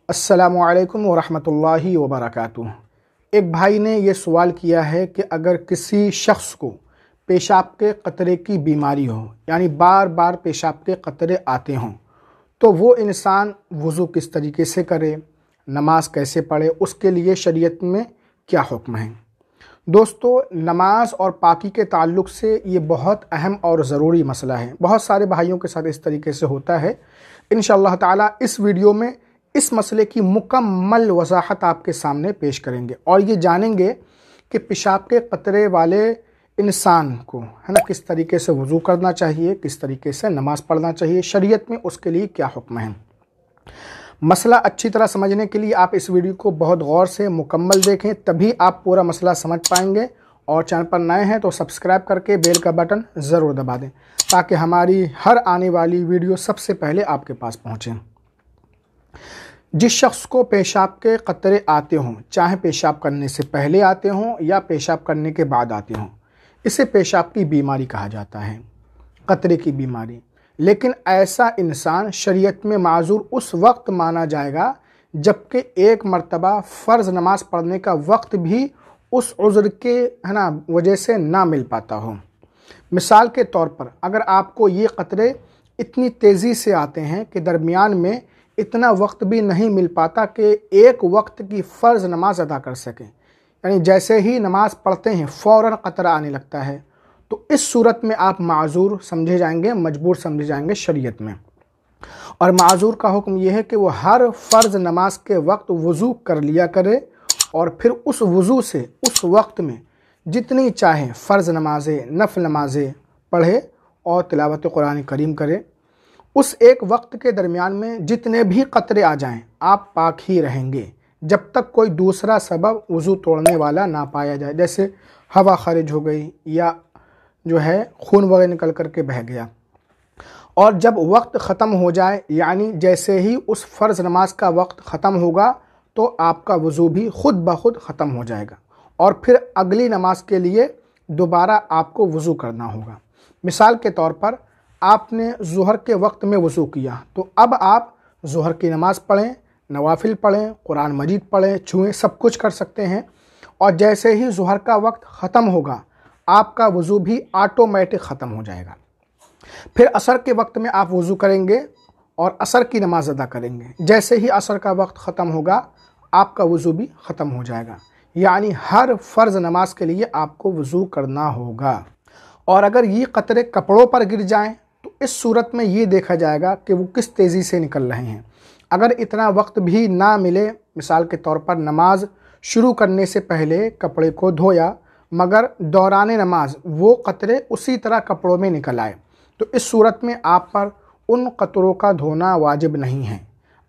अस्सलामु अलैकुम वरहमतुल्लाहि वबरकातुह। एक भाई ने ये सवाल किया है कि अगर किसी शख्स को पेशाब के कतरे की बीमारी हो, यानी बार बार पेशाब के कतरे आते हों, तो वो इंसान वज़ू किस तरीके से करे, नमाज कैसे पढ़े, उसके लिए शरीयत में क्या हुक्म है। दोस्तों, नमाज और पाकी के ताल्लुक़ से ये बहुत अहम और ज़रूरी मसला है। बहुत सारे भाइयों के साथ इस तरीके से होता है। इंशाअल्लाह ताला इस वीडियो में इस मसले की मुकम्मल वज़ाहत आपके सामने पेश करेंगे और ये जानेंगे कि पेशाब के कतरे वाले इंसान को किस तरीके से वज़ू करना चाहिए, किस तरीके से नमाज़ पढ़ना चाहिए, शरीयत में उसके लिए क्या हुक्म है। मसला अच्छी तरह समझने के लिए आप इस वीडियो को बहुत गौर से मुकम्मल देखें, तभी आप पूरा मसला समझ पाएंगे। और चैनल पर नए हैं तो सब्सक्राइब करके बेल का बटन ज़रूर दबा दें ताकि हमारी हर आने वाली वीडियो सबसे पहले आपके पास पहुँचे। जिस शख्स को पेशाब के कतरे आते हों, चाहे पेशाब करने से पहले आते हों या पेशाब करने के बाद आते हों, इसे पेशाब की बीमारी कहा जाता है, कतरे की बीमारी। लेकिन ऐसा इंसान शरीयत में माज़ूर उस वक्त माना जाएगा जबकि एक मर्तबा फ़र्ज़ नमाज पढ़ने का वक्त भी उस उज़्र के वजह से ना मिल पाता हो। मिसाल के तौर पर अगर आपको ये कतरे इतनी तेज़ी से आते हैं कि दरमियान में इतना वक्त भी नहीं मिल पाता कि एक वक्त की फ़र्ज़ नमाज अदा कर सकें, यानी जैसे ही नमाज पढ़ते हैं फ़ौरन कतरा आने लगता है, तो इस सूरत में आप माज़ूर समझे जाएंगे, मजबूर समझे जाएंगे शरीयत में। और माज़ूर का हुक्म यह है कि वो हर फ़र्ज़ नमाज के वक्त वज़ू कर लिया करे और फिर उस वज़ू से उस वक्त में जितनी चाहे फ़र्ज़ नमाज़ें, नफ़ल नमाज़ें पढ़े और तिलावत कुरान करीम करे। उस एक वक्त के दरमियान में जितने भी कतरे आ जाएं, आप पाक ही रहेंगे जब तक कोई दूसरा सबब वज़ू तोड़ने वाला ना पाया जाए, जैसे हवा खारिज हो गई या खून वगैरह निकल कर के बह गया। और जब वक्त ख़त्म हो जाए, यानी जैसे ही उस फ़र्ज़ नमाज का वक्त ख़त्म होगा तो आपका वज़ू भी ख़ुद ब खुद ख़त्म हो जाएगा और फिर अगली नमाज के लिए दोबारा आपको वज़ू करना होगा। मिसाल के तौर पर आपने ज़ुहर के वक्त में वज़ू किया, तो अब आप ज़ुहर की नमाज़ पढ़ें, नवाफिल पढ़ें, कुरान मजीद पढ़ें, छुएं, सब कुछ कर सकते हैं। और जैसे ही ज़ुहर का वक्त ख़त्म होगा आपका वज़ू भी ऑटोमेटिक ख़त्म हो जाएगा। फिर असर के वक्त में आप वज़ू करेंगे और असर की नमाज़ अदा करेंगे। जैसे ही असर का वक्त ख़त्म होगा आपका वज़ू भी ख़त्म हो जाएगा, यानी हर फ़र्ज़ नमाज के लिए आपको वज़ू करना होगा। और अगर ये कतरे कपड़ों पर गिर जाएं तो इस सूरत में ये देखा जाएगा कि वो किस तेज़ी से निकल रहे हैं। अगर इतना वक्त भी ना मिले, मिसाल के तौर पर नमाज शुरू करने से पहले कपड़े को धोया मगर दौरान नमाज वो कतरे उसी तरह कपड़ों में निकल आए, तो इस सूरत में आप पर उन कतरों का धोना वाजिब नहीं है,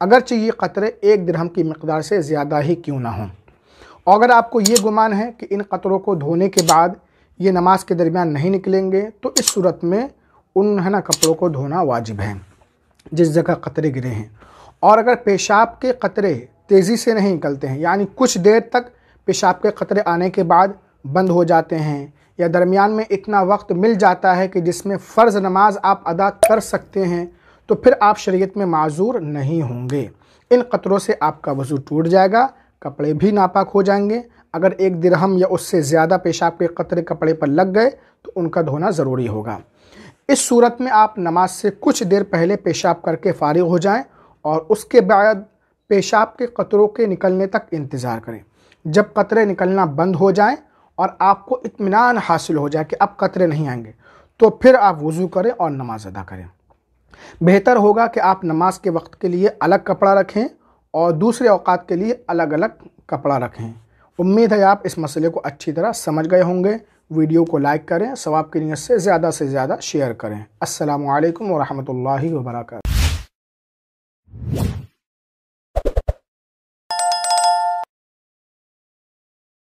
अगरचे ये कतरे 1 दिरहम की मिक़दार से ज़्यादा ही क्यों ना हों। और अगर आपको ये गुमान है कि इन कतरों को धोने के बाद ये नमाज के दरमियान नहीं निकलेंगे, तो इस सूरत में उन कपड़ों को धोना वाजिब है जिस जगह कतरे गिरे हैं। और अगर पेशाब के कतरे तेज़ी से नहीं निकलते हैं, यानी कुछ देर तक पेशाब के कतरे आने के बाद बंद हो जाते हैं या दरमियान में इतना वक्त मिल जाता है कि जिसमें फ़र्ज़ नमाज आप अदा कर सकते हैं, तो फिर आप शरीयत में माज़ूर नहीं होंगे। इन कतरों से आपका वज़ू टूट जाएगा, कपड़े भी नापाक हो जाएंगे। अगर 1 दिरहम या उससे ज़्यादा पेशाब के कतरे कपड़े पर लग गए तो उनका धोना ज़रूरी होगा। इस सूरत में आप नमाज से कुछ देर पहले पेशाब करके फ़ारिग हो जाएं और उसके बाद पेशाब के कतरों के निकलने तक इंतज़ार करें। जब कतरे निकलना बंद हो जाएं और आपको इत्मीनान हासिल हो जाए कि अब कतरे नहीं आएंगे, तो फिर आप वज़ू करें और नमाज अदा करें। बेहतर होगा कि आप नमाज के वक्त के लिए अलग कपड़ा रखें और दूसरे औकात के लिए अलग अलग कपड़ा रखें। उम्मीद है आप इस मसले को अच्छी तरह समझ गए होंगे। वीडियो को लाइक करें, सवाब की नीयत से ज़्यादा शेयर करें। अस्सलामु अलैकुम वरहमतुल्लाहि वबरकातुहू।